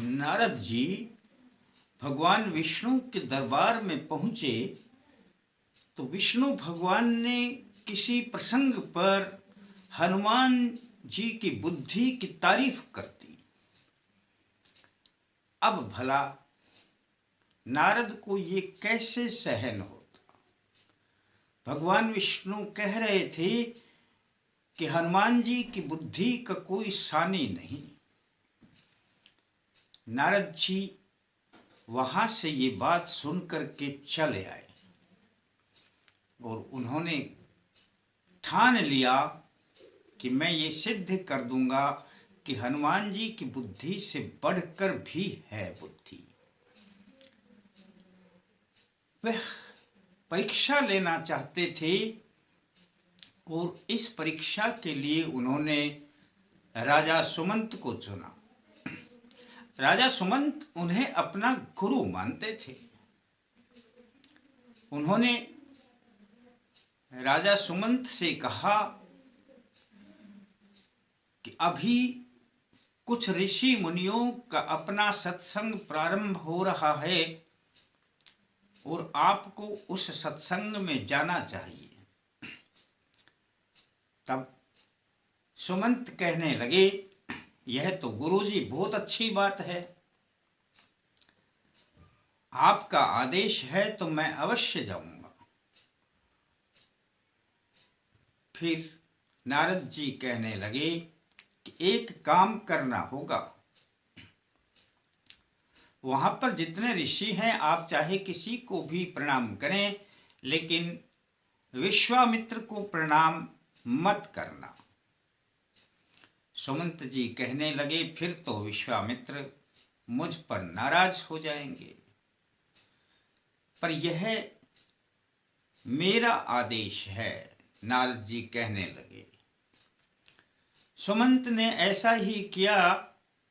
नारद जी भगवान विष्णु के दरबार में पहुंचे तो विष्णु भगवान ने किसी प्रसंग पर हनुमान जी की बुद्धि की तारीफ कर दी। अब भला नारद को ये कैसे सहन होता। भगवान विष्णु कह रहे थे कि हनुमान जी की बुद्धि का कोई सानी नहीं। नारद जी वहां से ये बात सुन करके चले आए और उन्होंने ठान लिया कि मैं ये सिद्ध कर दूंगा कि हनुमान जी की बुद्धि से बढ़कर भी है बुद्धि। वह परीक्षा लेना चाहते थे और इस परीक्षा के लिए उन्होंने राजा सुमंत को चुना। राजा सुमंत उन्हें अपना गुरु मानते थे। उन्होंने राजा सुमंत से कहा कि अभी कुछ ऋषि मुनियों का अपना सत्संग प्रारंभ हो रहा है और आपको उस सत्संग में जाना चाहिए। तब सुमंत कहने लगे, यह तो गुरुजी बहुत अच्छी बात है, आपका आदेश है तो मैं अवश्य जाऊंगा। फिर नारद जी कहने लगे कि एक काम करना होगा, वहां पर जितने ऋषि हैं आप चाहे किसी को भी प्रणाम करें, लेकिन विश्वामित्र को प्रणाम मत करना। सुमंत जी कहने लगे, फिर तो विश्वामित्र मुझ पर नाराज हो जाएंगे, पर यह मेरा आदेश है। नारद जी कहने लगे। सुमंत ने ऐसा ही किया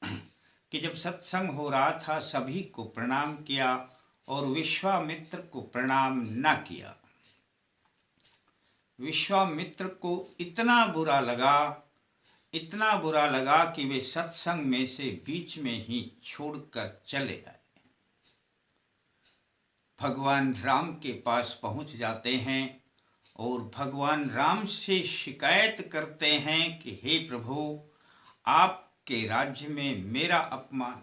कि जब सत्संग हो रहा था सभी को प्रणाम किया और विश्वामित्र को प्रणाम न किया। विश्वामित्र को इतना बुरा लगा कि वे सत्संग में से बीच में ही छोड़कर चले आए। भगवान राम के पास पहुंच जाते हैं और भगवान राम से शिकायत करते हैं कि हे प्रभु, आपके राज्य में मेरा अपमान।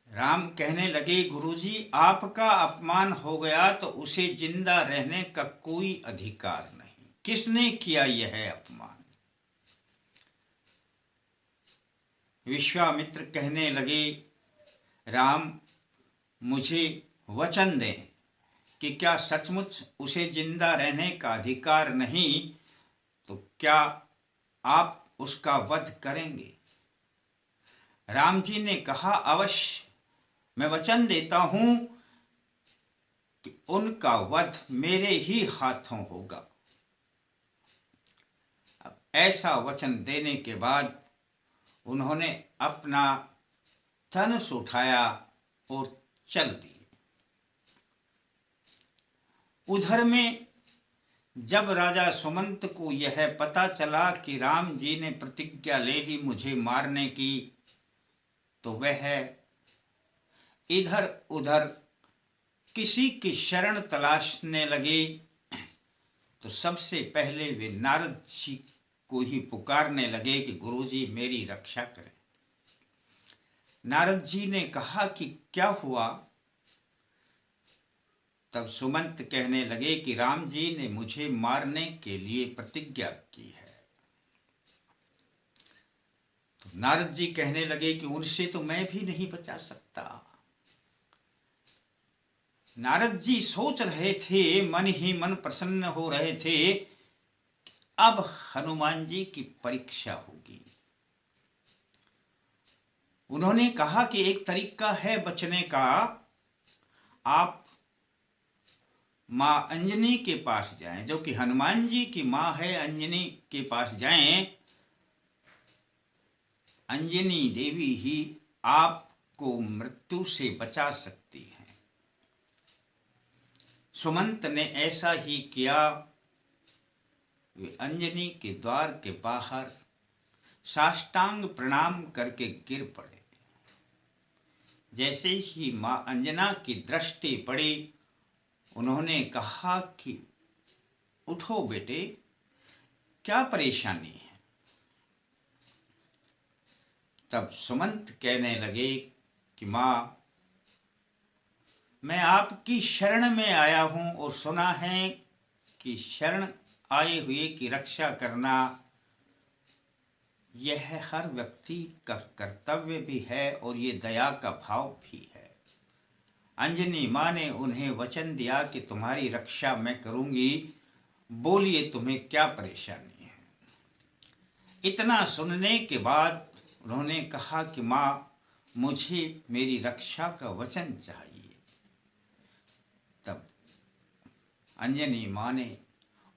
राम कहने लगे, गुरुजी आपका अपमान हो गया तो उसे जिंदा रहने का कोई अधिकार नहीं। किसने किया यह अपमान? विश्वामित्र कहने लगे, राम मुझे वचन दें कि क्या सचमुच उसे जिंदा रहने का अधिकार नहीं, तो क्या आप उसका वध करेंगे? राम जी ने कहा, अवश्य, मैं वचन देता हूं कि उनका वध मेरे ही हाथों होगा। अब ऐसा वचन देने के बाद उन्होंने अपना धनुष उठाया और चल दिए। उधर में जब राजा सुमंत को यह पता चला कि राम जी ने प्रतिज्ञा ले ली मुझे मारने की, तो वह इधर उधर किसी की शरण तलाशने लगे। तो सबसे पहले वे नारद जी को ही पुकारने लगे कि गुरुजी मेरी रक्षा करें। नारद जी ने कहा कि क्या हुआ? तब सुमंत कहने लगे कि राम जी ने मुझे मारने के लिए प्रतिज्ञा की है। तो नारद जी कहने लगे कि उनसे तो मैं भी नहीं बचा सकता। नारद जी सोच रहे थे, मन ही मन प्रसन्न हो रहे थे, अब हनुमान जी की परीक्षा होगी। उन्होंने कहा कि एक तरीका है बचने का, आप मां अंजनी के पास जाएं, जो कि हनुमान जी की मां है, अंजनी के पास जाएं। अंजनी देवी ही आपको मृत्यु से बचा सकती है। सुमंत ने ऐसा ही किया। वे अंजनी के द्वार के बाहर साष्टांग प्रणाम करके गिर पड़े। जैसे ही मां अंजना की दृष्टि पड़ी, उन्होंने कहा कि उठो बेटे, क्या परेशानी है। तब सुमंत कहने लगे कि मां, मैं आपकी शरण में आया हूं और सुना है कि शरण आए हुए की रक्षा करना यह हर व्यक्ति का कर्तव्य भी है और ये दया का भाव भी है। अंजनी मां ने उन्हें वचन दिया कि तुम्हारी रक्षा मैं करूंगी, बोलिए तुम्हें क्या परेशानी है। इतना सुनने के बाद उन्होंने कहा कि मां, मुझे मेरी रक्षा का वचन चाहिए। तब अंजनी मां ने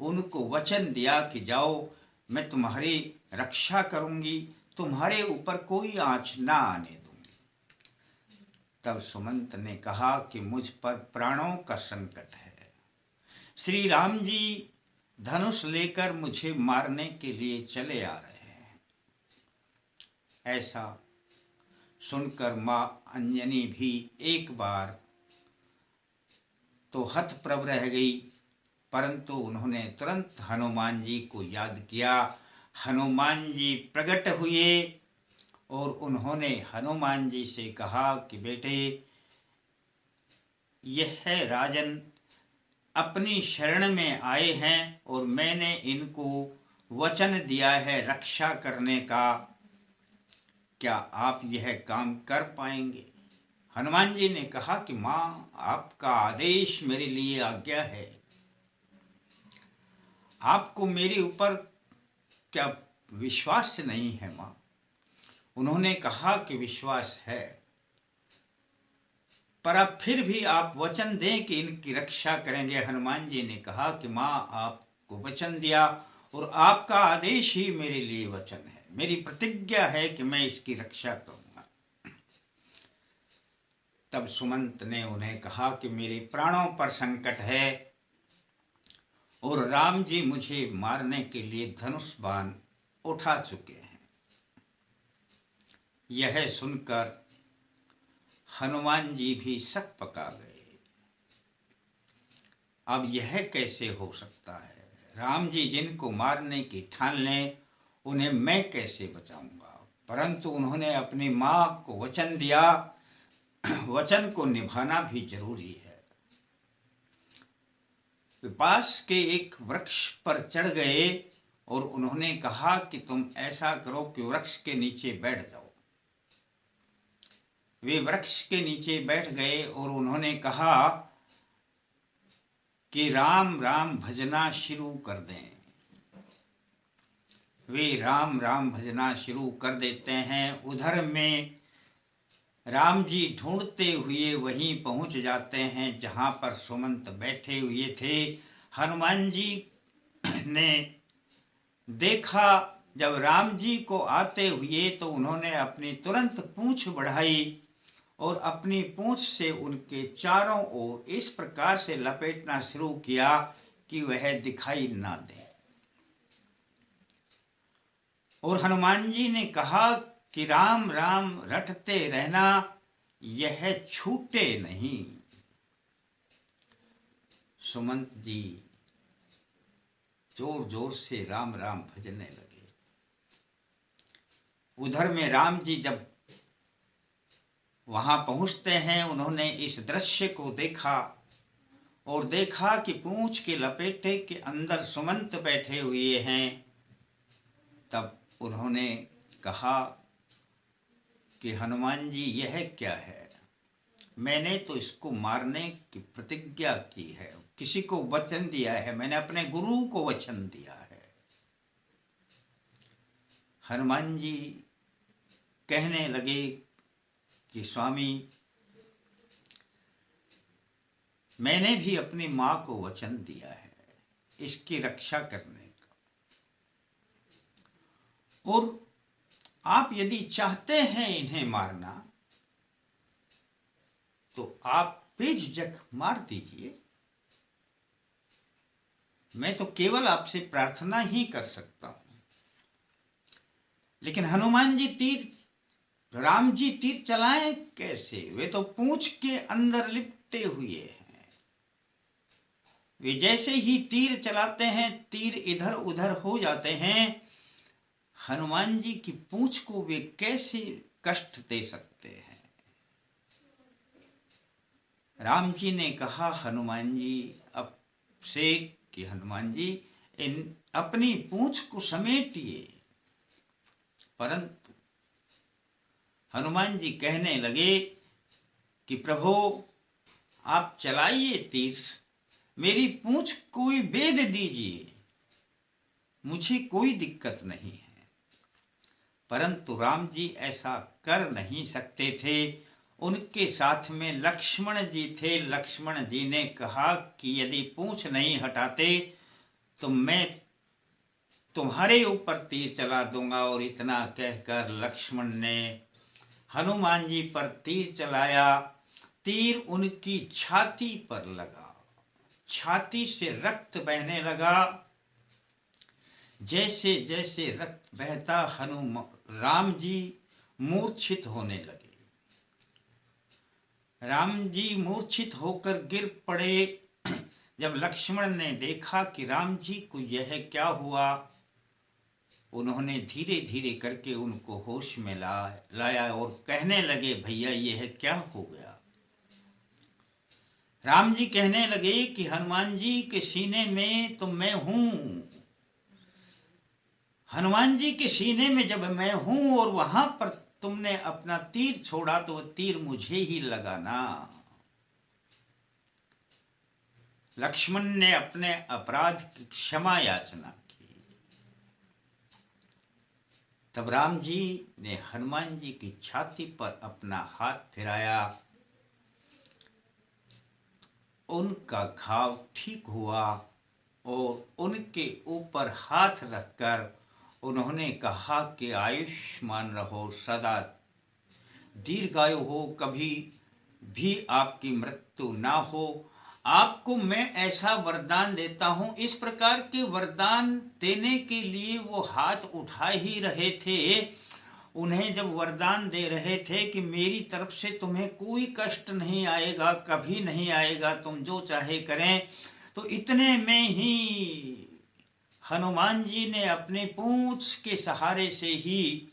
उनको वचन दिया कि जाओ, मैं तुम्हारी रक्षा करूंगी, तुम्हारे ऊपर कोई आंच ना आने दूंगी। तब सुमंत ने कहा कि मुझ पर प्राणों का संकट है। श्री राम जी धनुष लेकर मुझे मारने के लिए चले आ रहे हैं। ऐसा सुनकर मां अंजनी भी एक बार तो हतप्रभ रह गई, परंतु उन्होंने तुरंत हनुमान जी को याद किया। हनुमान जी प्रकट हुए और उन्होंने हनुमान जी से कहा कि बेटे, यह राजन अपनी शरण में आए हैं और मैंने इनको वचन दिया है रक्षा करने का, क्या आप यह काम कर पाएंगे। हनुमान जी ने कहा कि मां, आपका आदेश मेरे लिए आज्ञा है। आपको मेरे ऊपर क्या विश्वास नहीं है मां। उन्होंने कहा कि विश्वास है, पर अब फिर भी आप वचन दें कि इनकी रक्षा करेंगे। हनुमान जी ने कहा कि मां, आपको वचन दिया और आपका आदेश ही मेरे लिए वचन है, मेरी प्रतिज्ञा है कि मैं इसकी रक्षा करूंगा। तब सुमंत ने उन्हें कहा कि मेरे प्राणों पर संकट है और राम जी मुझे मारने के लिए धनुष बाण उठा चुके हैं। यह सुनकर हनुमान जी भी सक पका गए। अब यह कैसे हो सकता है। राम जी जिनको मारने की ठान लें, उन्हें मैं कैसे बचाऊंगा। परंतु उन्होंने अपनी मां को वचन दिया, वचन को निभाना भी जरूरी है। पास के एक वृक्ष पर चढ़ गए और उन्होंने कहा कि तुम ऐसा करो कि वृक्ष के नीचे बैठ जाओ। वे वृक्ष के नीचे बैठ गए और उन्होंने कहा कि राम राम भजना शुरू कर दें। वे राम राम भजना शुरू कर देते हैं। उधर में राम जी ढूंढते हुए वहीं पहुंच जाते हैं जहां पर सुमंत बैठे हुए थे। हनुमान जी ने देखा जब राम जी को आते हुए, तो उन्होंने अपनी तुरंत पूंछ बढ़ाई और अपनी पूंछ से उनके चारों ओर इस प्रकार से लपेटना शुरू किया कि वह दिखाई ना दे। और हनुमान जी ने कहा कि राम राम रटते रहना, यह छूटे नहीं। सुमंत जी जोर जोर से राम राम भजने लगे। उधर में राम जी जब वहां पहुंचते हैं, उन्होंने इस दृश्य को देखा और देखा कि पूंछ के लपेटे के अंदर सुमंत बैठे हुए हैं। तब उन्होंने कहा कि हनुमान जी, यह क्या है। मैंने तो इसको मारने की प्रतिज्ञा की है, किसी को वचन दिया है, मैंने अपने गुरु को वचन दिया है। हनुमान जी कहने लगे कि स्वामी, मैंने भी अपनी मां को वचन दिया है इसकी रक्षा करने का, और आप यदि चाहते हैं इन्हें मारना तो आप बेझिझक मार दीजिए। मैं तो केवल आपसे प्रार्थना ही कर सकता हूं। लेकिन हनुमान जी तीर, राम जी तीर चलाएं कैसे? वे तो पूंछ के अंदर लिपटे हुए हैं। वे जैसे ही तीर चलाते हैं, तीर इधर उधर हो जाते हैं। हनुमान जी की पूंछ को वे कैसे कष्ट दे सकते हैं? राम जी ने कहा हनुमान जी अब से कि हनुमान जी इन अपनी पूंछ को समेटिए। परंतु हनुमान जी कहने लगे कि प्रभु आप चलाइए तीर, मेरी पूंछ कोई बेध दीजिए, मुझे कोई दिक्कत नहीं है। परंतु राम जी ऐसा कर नहीं सकते थे। उनके साथ में लक्ष्मण जी थे। लक्ष्मण जी ने कहा कि यदि पूंछ नहीं हटाते तो मैं तुम्हारे ऊपर तीर चला दूंगा। और इतना कहकर लक्ष्मण ने हनुमान जी पर तीर चलाया। तीर उनकी छाती पर लगा, छाती से रक्त बहने लगा। जैसे जैसे रक्त बहता राम जी मूर्छित होने लगे। राम जी मूर्छित होकर गिर पड़े। जब लक्ष्मण ने देखा कि राम जी को यह क्या हुआ, उन्होंने धीरे धीरे करके उनको होश में लाया और कहने लगे भैया यह क्या हो गया? राम जी कहने लगे कि हनुमान जी के सीने में तो मैं हूं। हनुमान जी के सीने में जब मैं हूं और वहां पर तुमने अपना तीर छोड़ा तो तीर मुझे ही लगा ना। लक्ष्मण ने अपने अपराध की क्षमा याचना की। तब राम जी ने हनुमान जी की छाती पर अपना हाथ फिराया। उनका घाव ठीक हुआ और उनके ऊपर हाथ रखकर उन्होंने कहा कि आयुष्मान रहो, सदा दीर्घायु हो, कभी भी आपकी मृत्यु ना हो। आपको मैं ऐसा वरदान देता हूं। इस प्रकार के वरदान देने के लिए वो हाथ उठा ही रहे थे। उन्हें जब वरदान दे रहे थे कि मेरी तरफ से तुम्हें कोई कष्ट नहीं आएगा, कभी नहीं आएगा, तुम जो चाहे करें, तो इतने में ही हनुमान जी ने अपने पूंछ के सहारे से ही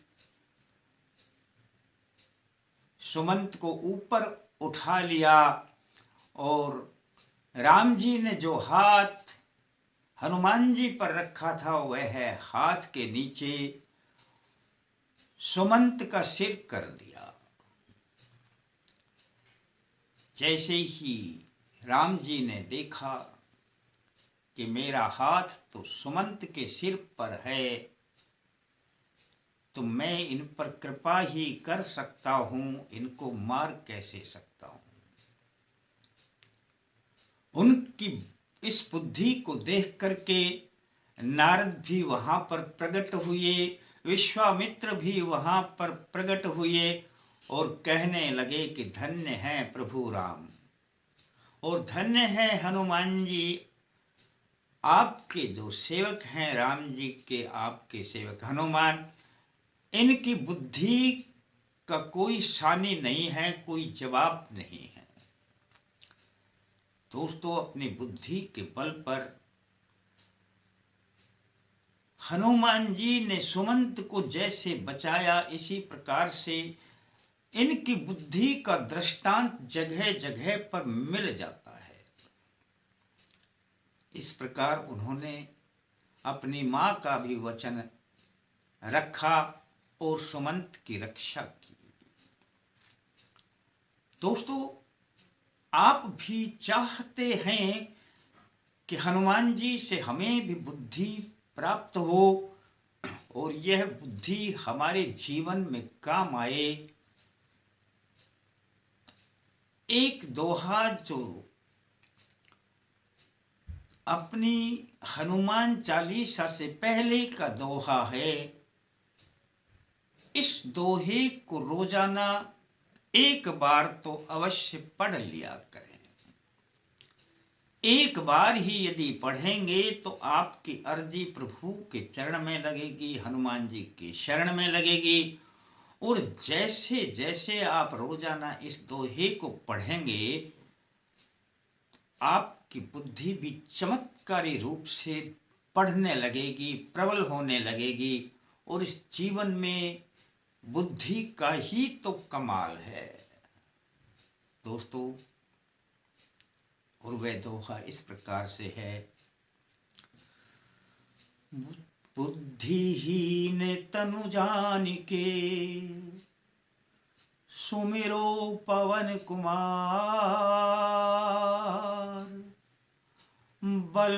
सुमंत को ऊपर उठा लिया। और राम जी ने जो हाथ हनुमान जी पर रखा था वह हाथ के नीचे सुमंत का सिर कर दिया। जैसे ही राम जी ने देखा कि मेरा हाथ तो सुमंत के सिर पर है, तो मैं इन पर कृपा ही कर सकता हूं, इनको मार कैसे सकता हूं। उनकी इस बुद्धि को देख करके नारद भी वहां पर प्रकट हुए, विश्वामित्र भी वहां पर प्रकट हुए और कहने लगे कि धन्य है प्रभु राम और धन्य है हनुमान जी, आपके जो सेवक हैं राम जी के, आपके सेवक हनुमान, इनकी बुद्धि का कोई सानी नहीं है, कोई जवाब नहीं है। दोस्तों, अपनी बुद्धि के बल पर हनुमान जी ने सुमंत को जैसे बचाया, इसी प्रकार से इनकी बुद्धि का दृष्टांत जगह जगह पर मिल जाता है। इस प्रकार उन्होंने अपनी मां का भी वचन रखा और सुमंत की रक्षा की। दोस्तों, आप भी चाहते हैं कि हनुमान जी से हमें भी बुद्धि प्राप्त हो और यह बुद्धि हमारे जीवन में काम आए। एक दोहा जो अपनी हनुमान चालीसा से पहले का दोहा है, इस दोहे को रोजाना एक बार तो अवश्य पढ़ लिया करें। एक बार ही यदि पढ़ेंगे तो आपकी अर्जी प्रभु के चरण में लगेगी, हनुमान जी की शरण में लगेगी। और जैसे जैसे आप रोजाना इस दोहे को पढ़ेंगे, आपकी बुद्धि भी चमत्कारी रूप से पढ़ने लगेगी, प्रबल होने लगेगी। और इस जीवन में बुद्धि का ही तो कमाल है दोस्तों। और वह दोहा इस प्रकार से है, बुद्धिहीन तनु जानिके सुमिरो पवन कुमार, बल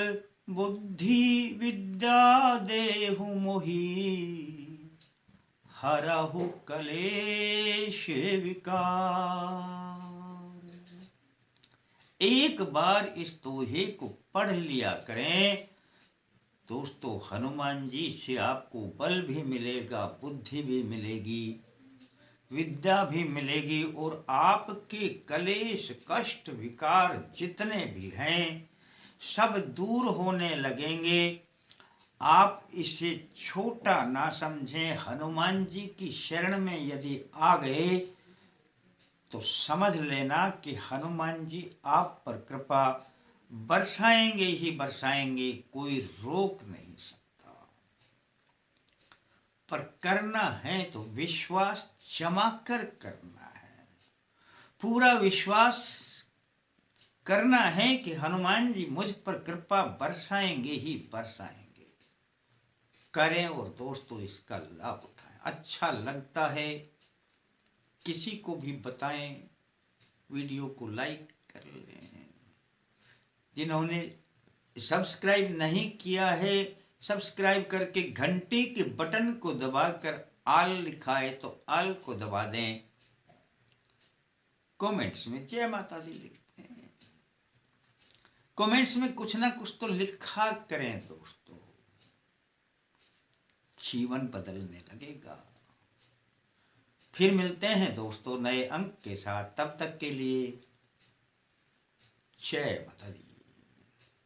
बुद्धि विद्या देहु मोहि, हरहु कलेश विकार। एक बार इस दोहे को पढ़ लिया करें दोस्तों, हनुमान जी से आपको बल भी मिलेगा, बुद्धि भी मिलेगी, विद्या भी मिलेगी, और आपके कलेश कष्ट विकार जितने भी हैं सब दूर होने लगेंगे। आप इसे छोटा ना समझें। हनुमान जी की शरण में यदि आ गए तो समझ लेना कि हनुमान जी आप पर कृपा बरसाएंगे ही बरसाएंगे, कोई रोक नहीं सकता। पर करना है तो विश्वास जमा कर करना है, पूरा विश्वास करना है कि हनुमान जी मुझ पर कृपा बरसाएंगे ही बरसाएंगे। करें और दोस्तों इसका लाभ उठाएं। अच्छा लगता है किसी को भी बताएं, वीडियो को लाइक कर लें। जिन्होंने सब्सक्राइब नहीं किया है, सब्सक्राइब करके घंटी के बटन को दबाकर आल लिखा है तो आल को दबा दें। कमेंट्स में जय माता दी लिखते हैं, कमेंट्स में कुछ ना कुछ तो लिखा करें दोस्तों, जीवन बदलने लगेगा। फिर मिलते हैं दोस्तों नए अंक के साथ, तब तक के लिए जय माता दी।